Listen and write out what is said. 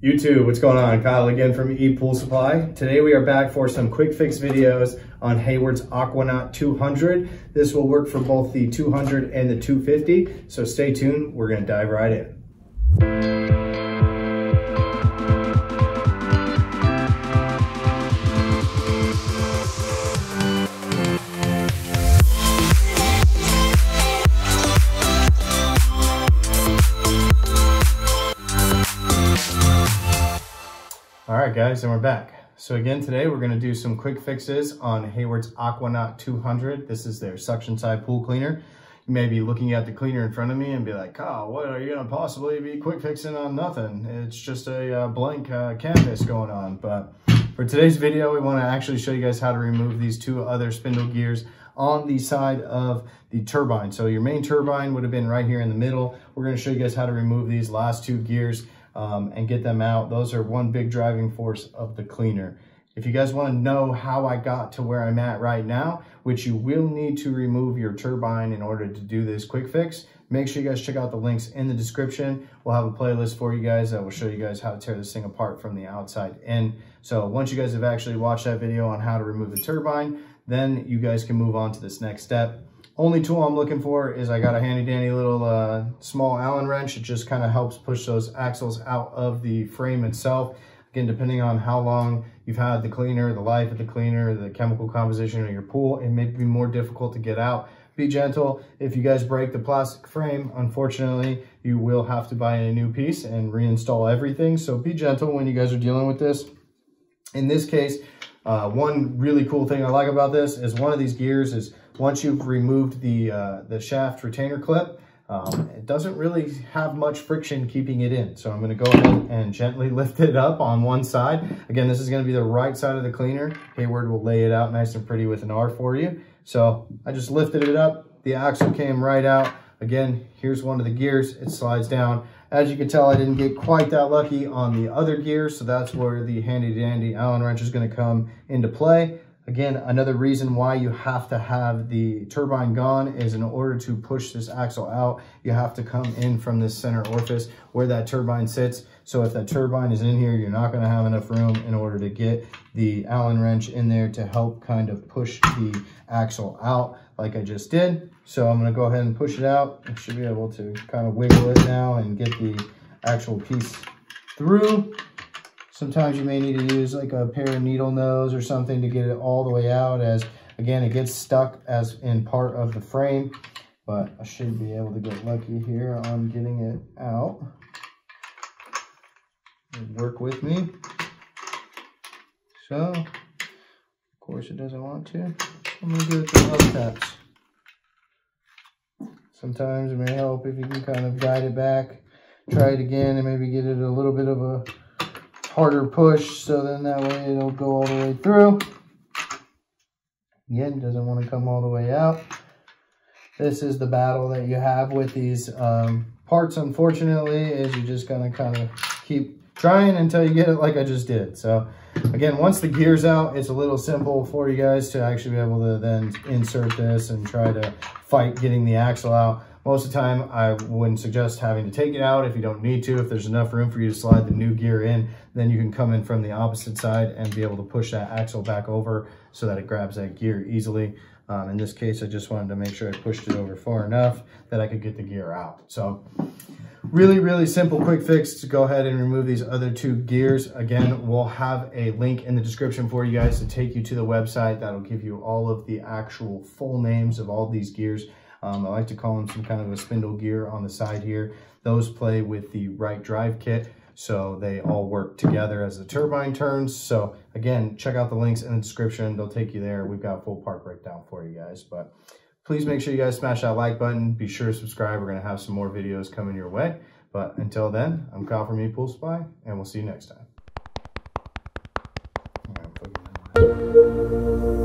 YouTube, what's going on? Kyle again from ePoolSupply. Today we are back for some quick fix videos on Hayward's AquaNaut 200. This will work for both the 200 and the 250, so stay tuned, we're going to dive right in. Alright guys, and we're back. So again today we're going to do some quick fixes on Hayward's AquaNaut 200. This is their suction side pool cleaner. You may be looking at the cleaner in front of me and be like, Kyle, what are you going to possibly be quick fixing on nothing? It's just a blank canvas going on. But for today's video we want to actually show you guys how to remove these two other spindle gears on the side of the turbine. So your main turbine would have been right here in the middle. We're going to show you guys how to remove these last two gears and get them out. Those are one big driving force of the cleaner. If you guys want to know how I got to where I'm at right now, which you will need to remove your turbine in order to do this quick fix, make sure you guys check out the links in the description. We'll have a playlist for you guys that will show you guys how to tear this thing apart from the outside in. So once you guys have actually watched that video on how to remove the turbine, then you guys can move on to this next step. Only tool I'm looking for is I got a handy dandy little small Allen wrench. It just kind of helps push those axles out of the frame itself. Again, depending on how long you've had the cleaner, the life of the cleaner, the chemical composition of your pool, it may be more difficult to get out. Be gentle. If you guys break the plastic frame, unfortunately, you will have to buy a new piece and reinstall everything. So be gentle when you guys are dealing with this. In this case, one really cool thing I like about this is one of these gears is once you've removed the shaft retainer clip, it doesn't really have much friction keeping it in. So I'm going to go ahead and gently lift it up on one side. Again, this is going to be the right side of the cleaner. Hayward will lay it out nice and pretty with an R for you. So I just lifted it up. The axle came right out. Again, here's one of the gears. It slides down. As you can tell, I didn't get quite that lucky on the other gear, so that's where the handy dandy Allen wrench is going to come into play. Again, another reason why you have to have the turbine gone is in order to push this axle out, you have to come in from this center orifice where that turbine sits. So if that turbine is in here, you're not going to have enough room in order to get the Allen wrench in there to help kind of push the axle out like I just did. So I'm going to go ahead and push it out. I should be able to kind of wiggle it now and get the actual piece through. Sometimes you may need to use like a pair of needle nose or something to get it all the way out, as again, it gets stuck as in part of the frame, but I should be able to get lucky here on getting it out. Work with me. So, of course it doesn't want to. I'm gonna do it with love taps. Sometimes it may help if you can kind of guide it back. Try it again and maybe get it a little bit of a harder push, so then that way it'll go all the way through. Again, doesn't want to come all the way out. This is the battle that you have with these parts, unfortunately, is you're just gonna kind of keep trying until you get it like I just did. So again, once the gear's out, it's a little simple for you guys to actually be able to then insert this and try to fight getting the axle out. Most of the time, I wouldn't suggest having to take it out if you don't need to. If there's enough room for you to slide the new gear in, then you can come in from the opposite side and be able to push that axle back over so that it grabs that gear easily. In this case, I just wanted to make sure I pushed it over far enough that I could get the gear out. So really, really simple quick fix to go ahead and remove these other two gears. Again, we'll have a link in the description for you guys to take you to the website. That'll give you all of the actual full names of all these gears. I like to call them some kind of a spindle gear on the side here. Those play with the right drive kit, so they all work together as the turbine turns. So again, check out the links in the description. They'll take you there. We've got a full part breakdown for you guys. But please make sure you guys smash that like button. Be sure to subscribe. We're going to have some more videos coming your way. But until then, I'm Kyle from ePoolSupply, and we'll see you next time.